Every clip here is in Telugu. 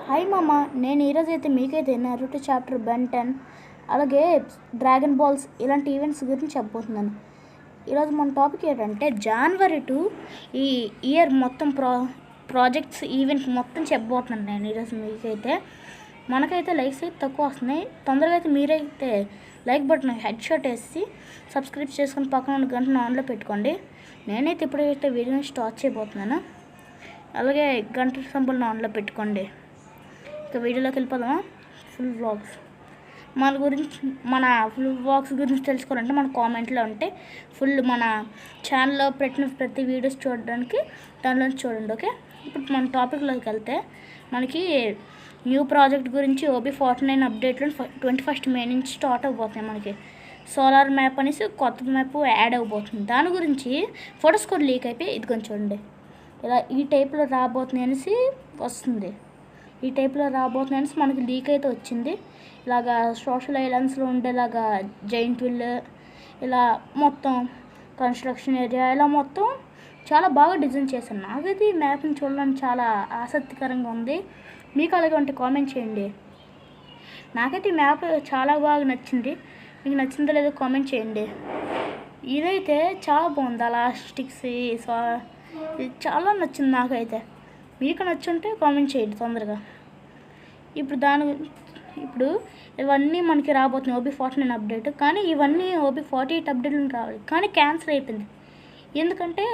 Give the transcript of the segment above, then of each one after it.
హాయ్ మామ, నేను ఈరోజైతే మీకైతే నరుటో చాప్టర్ బెన్ 10 అలాగే డ్రాగన్ బాల్స్ ఇలాంటి ఈవెంట్స్ గురించి చెప్పబోతున్నాను. ఈరోజు మన టాపిక్ ఏంటంటే జనవరి టు ఈ ఇయర్ మొత్తం ప్రాజెక్ట్స్ ఈవెంట్స్ మొత్తం చెప్పబోతున్నాను నేను ఈరోజు మీకైతే. మనకైతే లైక్స్ అయితే తక్కువ వస్తున్నాయి. తొందరగా అయితే మీరైతే లైక్ బటన్ హెడ్ షాట్ వేసి సబ్స్క్రైబ్ చేసుకుని పక్కన ఉన్న గంటను ఆన్లో పెట్టుకోండి. నేనైతే ఇప్పుడైతే వీడియోని స్టార్ట్ చేయబోతున్నాను. అలాగే గంట సింబల్ని ఆన్లో పెట్టుకోండి. ఇక వీడియోలోకి వెళ్ళిపోదామా? ఫుల్ వ్లాగ్స్ మన ఫుల్ వ్లాగ్స్ గురించి తెలుసుకోవాలంటే మన కామెంట్లో ఉంటే ఫుల్ మన ఛానల్లో పెట్టిన ప్రతి వీడియోస్ చూడడానికి దానిలో చూడండి. ఓకే, ఇప్పుడు మన టాపిక్లోకి వెళ్తే మనకి న్యూ ప్రాజెక్ట్ గురించి OB49 అప్డేట్లు 21 మే నుంచి స్టార్ట్ అయిపోతున్నాయి. మనకి సోలార్ మ్యాప్ అనేసి కొత్త మ్యాప్ యాడ్ అయిపోతుంది. దాని గురించి ఫొటోస్ కూడా లీక్ అయిపోయి ఇదిగొని చూడండి, ఇలా ఈ టైప్లో రాబోతున్నాయి అనేసి వస్తుంది. ఈ టైప్లో రాబోతున్నాయి అనేసి మనకి లీక్ అయితే వచ్చింది. ఇలాగా సోషల్ ఐలాండ్స్లో ఉండేలాగా జైంట్ విల్, ఇలా మొత్తం కన్స్ట్రక్షన్ ఏరియా, ఇలా మొత్తం చాలా బాగా డిజైన్ చేశాను. నాకైతే ఈ మ్యాప్ని చూడడానికి చాలా ఆసక్తికరంగా ఉంది. మీకు అలాగే ఉంటే కామెంట్ చేయండి. నాకైతే ఈ మ్యాప్ చాలా బాగా నచ్చింది. మీకు నచ్చిందో లేదో కామెంట్ చేయండి. ఇదైతే చాలా బాగుంది. అలా స్టిక్స్ ఇది చాలా నచ్చింది నాకైతే. మీకు నచ్చుంటే కామెంట్ చేయండి తొందరగా. ఇప్పుడు ఇవన్నీ మనకి రాబోతున్నాయి OB49 అప్డేట్. కానీ ఇవన్నీ OB48 అప్డేట్లు రావాలి, కానీ క్యాన్సిల్ అయిపోయింది. ఎందుకంటే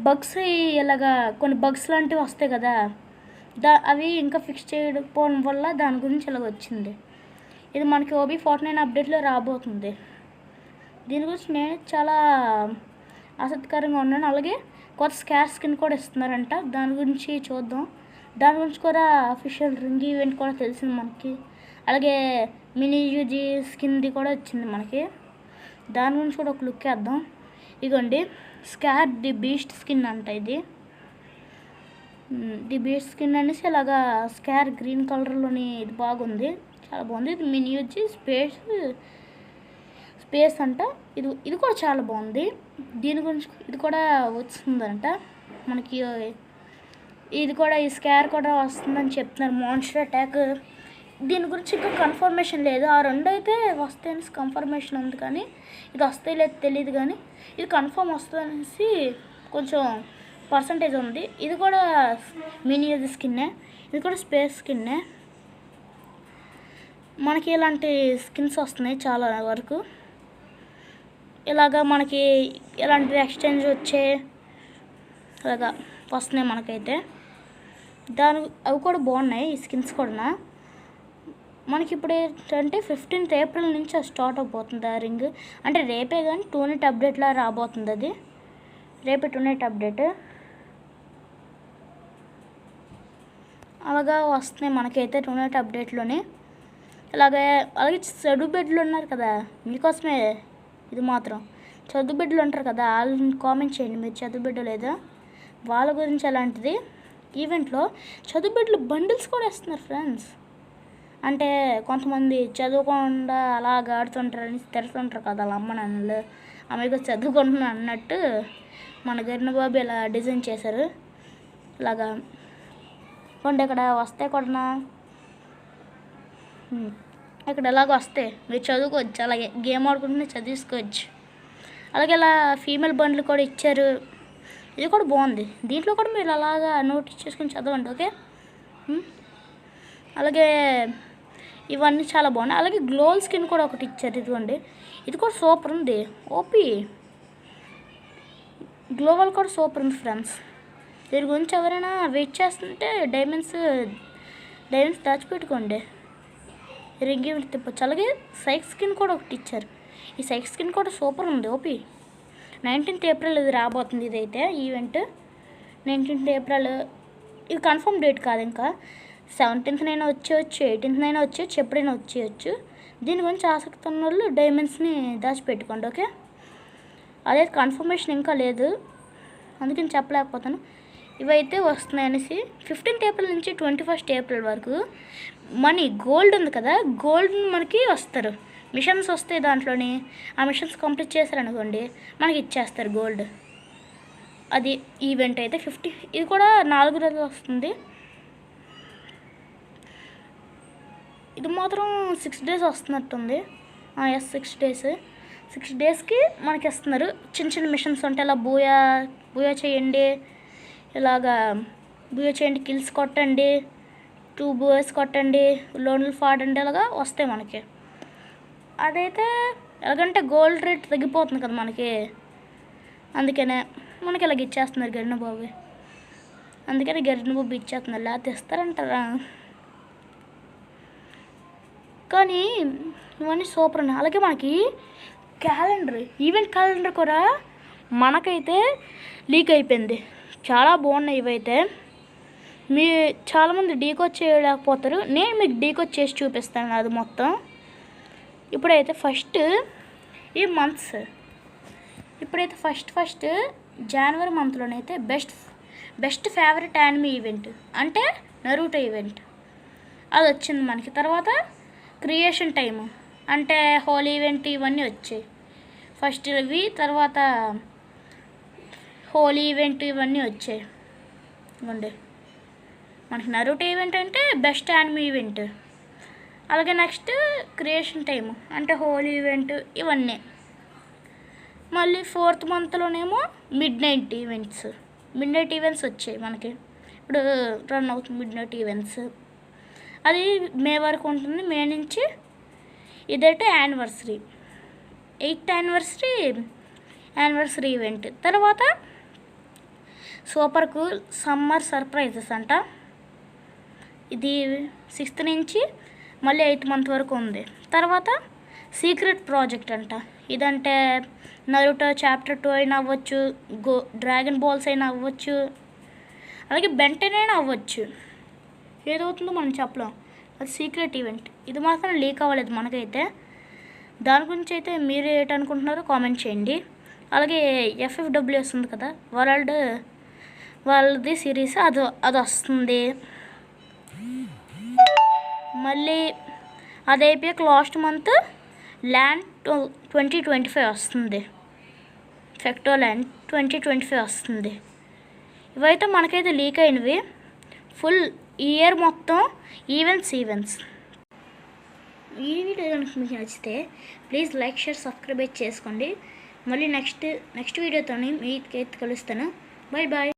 బగ్స్ ఇలాగా కొన్ని బగ్స్ లాంటివి వస్తాయి కదా, అవి ఇంకా ఫిక్స్ చేయకపోవడం వల్ల దాని గురించి ఇలాగ వచ్చింది. ఇది మనకి OB49 అప్డేట్లో రాబోతుంది. దీని గురించి నేను చాలా ఆసక్తికరంగా ఉన్నాను. అలాగే కొత్త స్కార్ స్కిన్ కూడా ఇస్తున్నారంట, దాని గురించి చూద్దాం. దాని గురించి కూడా అఫీషియల్ రింగ్ ఈవెంట్ కూడా తెలిసింది మనకి. అలాగే మినీ యూజీ స్కిన్ది కూడా వచ్చింది మనకి. దాని గురించి కూడా ఒక లుక్ వేద్దాం. ఇదిగోండి, స్కార్ ది బీస్ట్ స్కిన్ అంట. ఇది ది బీస్ట్ స్కిన్ అనేసి ఇలాగా స్కార్ గ్రీన్ కలర్లోని ఇది బాగుంది, చాలా బాగుంది. ఇది మినీ యూజీ స్పేస్ అంట. ఇది కూడా చాలా బాగుంది. దీని గురించి ఇది కూడా వస్తుందంట మనకి. ఇది కూడా ఈ స్కార్ కూడా వస్తుందని చెప్తున్నారు, మాన్స్టర్ అటాక్. దీని గురించి ఇంకా కన్ఫర్మేషన్ లేదు. ఆ రెండు అయితే వస్తాయనేసి కన్ఫర్మేషన్ ఉంది, కానీ ఇది వస్తాయి లేదు తెలియదు. కానీ ఇది కన్ఫర్మ్ వస్తుందనేసి కొంచెం పర్సంటేజ్ ఉంది. ఇది కూడా మినీ స్కిన్నే, ఇది కూడా స్పేస్ స్కిన్నే. మనకి ఇలాంటి స్కిన్స్ వస్తున్నాయి చాలా వరకు. ఇలాగా మనకి ఇలాంటి ఎక్స్చేంజ్ వచ్చే అలాగా వస్తున్నాయి మనకైతే. అవి కూడా బాగున్నాయి ఈ స్కిన్స్ కూడా. మనకి ఇప్పుడు ఏంటంటే 15th ఏప్రిల్ నుంచి స్టార్ట్ అయిపోతుంది ఆ రింగ్. అంటే రేపే, కానీ 2 అప్డేట్లా రాబోతుంది. అది రేపే 2 అప్డేట్ అలాగా వస్తున్నాయి మనకైతే 2 అప్డేట్లోనే. అలాగే చదువు బిడ్డలు ఉన్నారు కదా, మీకోసమే ఇది మాత్రం. చదువు బిడ్డలు ఉంటారు కదా, వాళ్ళని కామెంట్ చేయండి మీరు చదువు బిడ్డ లేదా, వాళ్ళ గురించి అలాంటిది. ఈవెంట్లో చదువు బిడ్డలు బండిల్స్ కూడా ఇస్తున్నారు ఫ్రెండ్స్. అంటే కొంతమంది చదువుకుండా అలాగ ఆడుతుంటారని తిడుతుంటారు కదా వాళ్ళ అమ్మ నాన్నలు, ఆమెకు చదువుకుంటున్నా అన్నట్టు మన గరినబాబు ఇలా డిజైన్ చేశారు. ఇలాగా కొండ ఇక్కడ వస్తే కూడా ఇక్కడ ఎలాగ వస్తే మీరు చదువుకోవచ్చు, అలాగే గేమ్ ఆడుకుంటూనే చదువుకోవచ్చు. అలాగే ఇలా ఫీమేల్ బండ్లు కూడా ఇచ్చారు, ఇది కూడా బాగుంది. దీంట్లో కూడా మీరు అలాగా నోటీస్ చేసుకుని చదవండి. ఓకే, అలాగే ఇవన్నీ చాలా బాగున్నాయి. అలాగే గ్లోవల్ స్కిన్ కూడా ఒకటి ఇచ్చారు, ఇదిగోండి. ఇది కూడా సూపర్ ఉంది. ఓపీ గ్లోవల్ కూడా సూపర్ ఉంది ఫ్రెండ్స్. దీని గురించి ఎవరైనా వెయిట్ చేస్తుంటే డైమండ్స్ దాచిపెట్టుకోండి, రింగ్ ఈవెంట్ తిప్పొచ్చు. అలాగే సైక్ స్కిన్ కూడా ఒకటి ఇచ్చారు. ఈ సైక్ స్కిన్ కూడా సూపర్ ఉంది. ఓపీ 19th ఏప్రిల్ ఇది రాబోతుంది. ఇదైతే ఈవెంట్ 19th ఏప్రిల్. ఇది కన్ఫర్మ్ డేట్ కాదు, ఇంకా 17th వచ్చేయచ్చు, 18th వచ్చేయచ్చు, ఎప్పుడైనా వచ్చేయచ్చు. దీని గురించి ఆసక్తి ఉన్న వాళ్ళు డైమండ్స్ని దాచిపెట్టుకోండి. ఓకే, అదే కన్ఫర్మేషన్ ఇంకా లేదు, అందుకని చెప్పలేకపోతాను. ఇవైతే వస్తున్నాయి అనేసి 15th ఏప్రిల్ నుంచి 21st ఏప్రిల్ వరకు మనీ గోల్డ్ ఉంది కదా, గోల్డ్ మనకి వస్తారు. మిషన్స్ వస్తాయి దాంట్లోని. ఆ మిషన్స్ కంప్లీట్ చేశారనుకోండి మనకి ఇచ్చేస్తారు గోల్డ్. అది ఈవెంట్ అయితే 50. ఇది కూడా 4 రోజులు వస్తుంది. ఇది మాత్రం 6 days వస్తున్నట్టుంది. Yes 6 days. 6 daysకి మనకి ఇస్తున్నారు. చిన్న చిన్న మిషన్స్ ఉంటాయి, ఇలా బూయా చేయండి, ఇలాగా బూయా చేయండి, కిల్స్ కొట్టండి, 2 బూయస్ కొట్టండి, లోన్లు ఫాడండి, అలాగా వస్తాయి మనకి. అదైతే ఎలాగంటే గోల్డ్ రేట్ తగ్గిపోతుంది కదా మనకి, అందుకనే మనకి ఇలాగ ఇచ్చేస్తున్నారు గరిన బాబు. అందుకని గరిన బాబు ఇచ్చేస్తున్నారు, లేకపోతే ఇస్తారంటారా. కానీ ఇవన్నీ సూపర్ అండి. అలాగే మనకి క్యాలెండర్, ఈవెంట్ క్యాలెండర్ కూడా మనకైతే లీక్ అయిపోయింది. చాలా బాగున్నాయి ఇవైతే. మీ చాలామంది డీకోడ్ చేయలేకపోతారు, నేను మీకు డీకోడ్ చేసి చూపిస్తాను అది మొత్తం. ఇప్పుడైతే ఫస్ట్ ఈ మంత్స్, ఇప్పుడైతే ఫస్ట్ జనవరి మంత్లోనైతే బెస్ట్ ఫేవరెట్ యానిమే ఈవెంట్ అంటే నరూటో ఈవెంట్ అది వచ్చింది మనకి. తర్వాత క్రియేషన్ టైము అంటే హోలీ ఈవెంట్ ఇవన్నీ వచ్చాయి ఫస్ట్ ఇవి. తర్వాత హోలీ ఈవెంట్ ఇవన్నీ వచ్చాయి. ఇవ్వండి మనకి నరూటో ఈవెంట్ అంటే బెస్ట్ యానిమే ఈవెంట్. అలాగే నెక్స్ట్ క్రియేషన్ టైము అంటే హోలీ ఈవెంట్ ఇవన్నీ. మళ్ళీ 4th మంత్లోనేమో మిడ్ నైట్ ఈవెంట్స్ వచ్చాయి మనకి. ఇప్పుడు రన్ అవుతుంది మిడ్ నైట్ ఈవెంట్స్. అది మే వరకు ఉంటుంది. మే నుంచి ఇదైతే యానివర్సరీ, 8th యానివర్సరీ ఈవెంట్. తర్వాత సూపర్ కూల్ సమ్మర్ సర్ప్రైజెస్ అంట. ఇది 6th నుంచి మళ్ళీ 8th మంత్ వరకు ఉంది. తర్వాత సీక్రెట్ ప్రాజెక్ట్ అంట. ఇదంటే నరుటో చాప్టర్ 2 అయినా అవ్వచ్చు, డ్రాగన్ బాల్స్ అయినా అవ్వచ్చు, అలాగే బెంటెన్ అయినా అవ్వచ్చు. ఏదవుతుందో మనం చెప్పలేం. అది సీక్రెట్ ఈవెంట్. ఇది మాత్రం లీక్ అవ్వలేదు మనకైతే. దాని గురించి అయితే మీరు ఏంటనుకుంటున్నారో కామెంట్ చేయండి. అలాగే FFWS ఉంది కదా, వాళ్ళది సిరీస్ అది వస్తుంది. మళ్ళీ అది అయిపోయాక లాస్ట్ మంత్ ల్యాండ్ 2025 వస్తుంది. ఫెక్టో ల్యాండ్ 2025 వస్తుంది. ఇవైతే మనకైతే లీక్ అయినవి. ఫుల్ ఇయర్ మొత్తం ఈవెంట్స్. ఈ వీడియో కనుక మీకు నచ్చితే ప్లీజ్ లైక్, షేర్, సబ్స్క్రైబ్ చేసుకోండి. మళ్ళీ నెక్స్ట్ వీడియోతో మీకైతే కలుస్తాను. బాయ్.